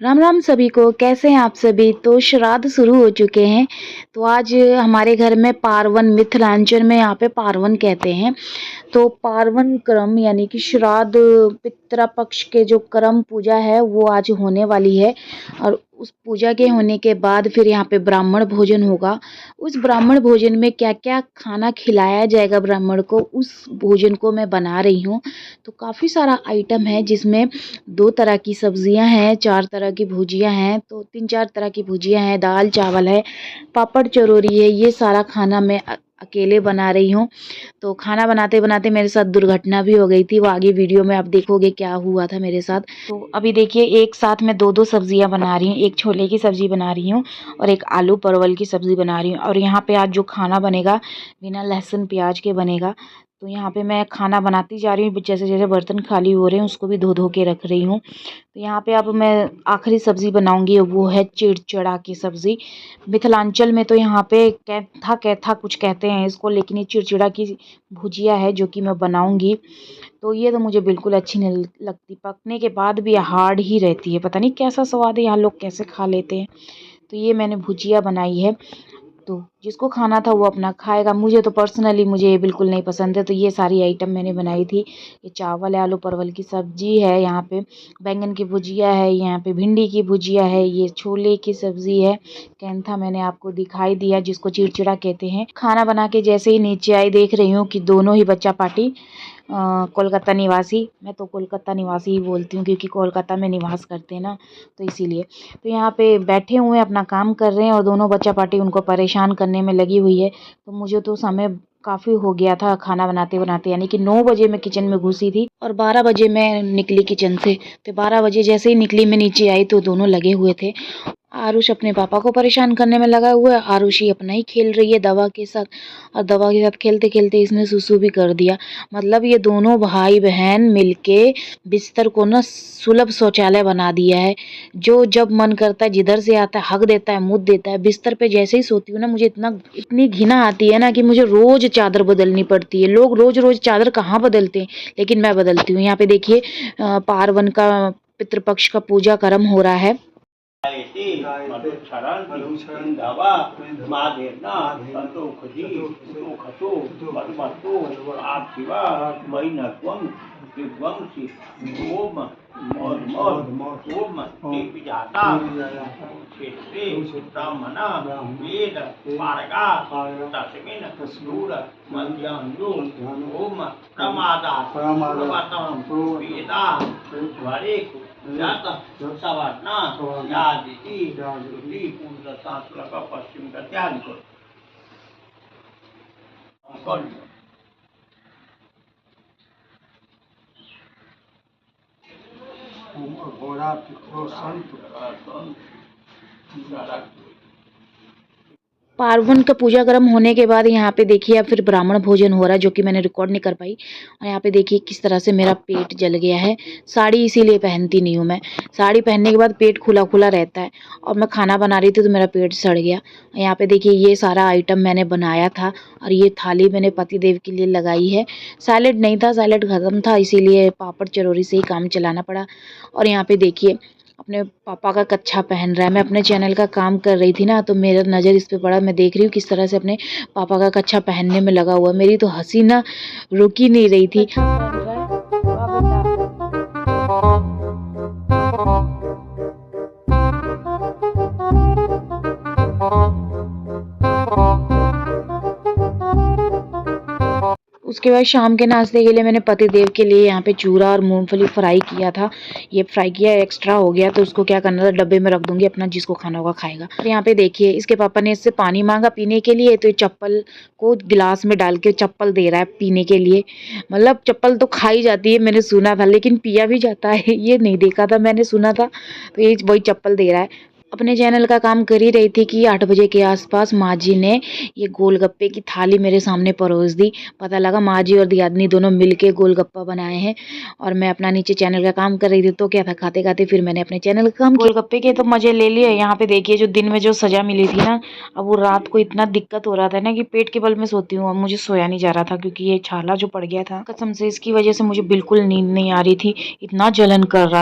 राम राम सभी को। कैसे हैं आप सभी। तो श्राद्ध शुरू हो चुके हैं। तो आज हमारे घर में पार्वन, मिथिलांचल में यहाँ पे पार्वन कहते हैं। तो पार्वन क्रम यानी कि श्राद्ध पितृ पक्ष के जो क्रम पूजा है वो आज होने वाली है। और उस पूजा के होने के बाद फिर यहाँ पे ब्राह्मण भोजन होगा। उस ब्राह्मण भोजन में क्या क्या खाना खिलाया जाएगा ब्राह्मण को, उस भोजन को मैं बना रही हूँ। तो काफ़ी सारा आइटम है जिसमें 2 तरह की सब्जियां हैं, 4 तरह की भुजियां हैं, तो 3-4 तरह की भुजियां हैं, दाल चावल है, पापड़ चरौरी है। ये सारा खाना मैं अकेले बना रही हूँ। तो खाना बनाते बनाते मेरे साथ दुर्घटना भी हो गई थी, वो आगे वीडियो में आप देखोगे क्या हुआ था मेरे साथ। तो अभी देखिए, एक साथ मैं 2-2 सब्जियां बना रही हूँ। एक छोले की सब्जी बना रही हूँ और एक आलू परवल की सब्जी बना रही हूँ। और यहाँ पे आज जो खाना बनेगा बिना लहसुन प्याज के बनेगा। तो यहाँ पे मैं खाना बनाती जा रही हूँ, जैसे जैसे बर्तन खाली हो रहे हैं उसको भी धो धो के रख रही हूँ। तो यहाँ पे अब मैं आखिरी सब्ज़ी बनाऊंगी, वो है चिड़चिड़ा की सब्ज़ी। मिथिलांचल में तो यहाँ पे कैथा कैथा कुछ कहते हैं इसको, लेकिन ये चिड़चिड़ा की भुजिया है जो कि मैं बनाऊंगी। तो ये तो मुझे बिल्कुल अच्छी नहीं लगती, पकने के बाद भी हार्ड ही रहती है। पता नहीं कैसा स्वाद है, यहाँ लोग कैसे खा लेते हैं। तो ये मैंने भुजिया बनाई है, तो जिसको खाना था वो अपना खाएगा। मुझे तो पर्सनली मुझे ये बिल्कुल नहीं पसंद है। तो ये सारी आइटम मैंने बनाई थी। ये चावल है, आलू परवल की सब्जी है, यहाँ पे बैंगन की भुजिया है, यहाँ पे भिंडी की भुजिया है, ये छोले की सब्जी है, कैंथा मैंने आपको दिखाई दिया जिसको चिड़चिड़ा कहते हैं। खाना बना के जैसे ही नीचे आई देख रही हूँ कि दोनों ही बच्चा पार्टी कोलकाता निवासी, मैं तो कोलकाता निवासी ही बोलती हूँ क्योंकि कोलकाता में निवास करते हैं ना, तो इसीलिए। तो यहाँ पे बैठे हुए अपना काम कर रहे हैं और दोनों बच्चा पार्टी उनको परेशान करने में लगी हुई है। तो मुझे तो समय काफ़ी हो गया था खाना बनाते बनाते, यानी कि 9 बजे मैं किचन में घुसी थी और 12 बजे मैं निकली किचन से। तो 12 बजे जैसे ही निकली मैं नीचे आई तो दोनों लगे हुए थे। आरुष अपने पापा को परेशान करने में लगा हुआ है, आरुषी अपना ही खेल रही है दवा के साथ। और दवा के साथ खेलते खेलते इसने सुसु भी कर दिया। मतलब ये दोनों भाई बहन मिलके बिस्तर को ना सुलभ शौचालय बना दिया है। जो जब मन करता है जिधर से आता है हक देता है, मुँह देता है। बिस्तर पे जैसे ही सोती हूँ ना, मुझे इतनी घिना आती है ना कि मुझे रोज चादर बदलनी पड़ती है। लोग रोज रोज चादर कहाँ बदलते हैं, लेकिन मैं बदलती हूँ। यहाँ पे देखिए, पार्वन का पितृपक्ष का पूजा कर्म हो रहा है। पार्वन का पूजा कर्म होने के बाद यहाँ पे देखिए अब फिर ब्राह्मण भोजन हो रहा है, जो कि मैंने रिकॉर्ड नहीं कर पाई। और यहाँ पे देखिए किस तरह से मेरा पेट जल गया है। साड़ी इसीलिए पहनती नहीं हूँ मैं, साड़ी पहनने के बाद पेट खुला खुला रहता है। और मैं खाना बना रही थी तो मेरा पेट सड़ गया। यहाँ पे देखिए ये सारा आइटम मैंने बनाया था और ये थाली मैंने पतिदेव के लिए लगाई है। सैलेड नहीं था, सैलेड ख़त्म था, इसीलिए पापड़ चरौरी से ही काम चलाना पड़ा। और यहाँ पे देखिए अपने पापा का कच्छा पहन रहा है। मैं अपने चैनल का काम कर रही थी ना, तो मेरा नज़र इस पे पड़ा। मैं देख रही हूँ किस तरह से अपने पापा का कच्छा पहनने में लगा हुआ। मेरी तो हंसी ना रुक ही नहीं रही थी। उसके बाद शाम के नाश्ते के लिए मैंने पतिदेव के लिए यहाँ पे चूरा और मूंगफली फ्राई किया था। ये फ्राई किया एक्स्ट्रा हो गया, तो उसको क्या करना था, डब्बे में रख दूंगी, अपना जिसको खाना होगा खाएगा। और यहाँ पे देखिए इसके पापा ने इससे पानी मांगा पीने के लिए, तो ये चप्पल को गिलास में डाल के चप्पल दे रहा है पीने के लिए। मतलब चप्पल तो खाई जाती है मैंने सुना था, लेकिन पिया भी जाता है ये नहीं देखा था, मैंने सुना था। तो ये वही चप्पल दे रहा है। अपने चैनल का काम कर ही रही थी कि 8 बजे के आसपास माँ जी ने ये गोलगप्पे की थाली मेरे सामने परोस दी। पता लगा माँ जी और दियादनी दोनों मिलके गोलगप्पा बनाए हैं और मैं अपना नीचे चैनल का काम कर रही थी। तो क्या था, खाते खाते फिर मैंने अपने चैनल का काम गोलगप्पे के तो मजे ले लिए। यहाँ पे देखिए जो दिन में जो सजा मिली थी ना, अब वो रात को इतना दिक्कत हो रहा था ना कि पेट के बल में सोती हूँ। अब मुझे सोया नहीं जा रहा था क्योंकि ये छाला जो पड़ गया था कसम से, इसकी वजह से मुझे बिल्कुल नींद नहीं आ रही थी, इतना जलन कर रहा था।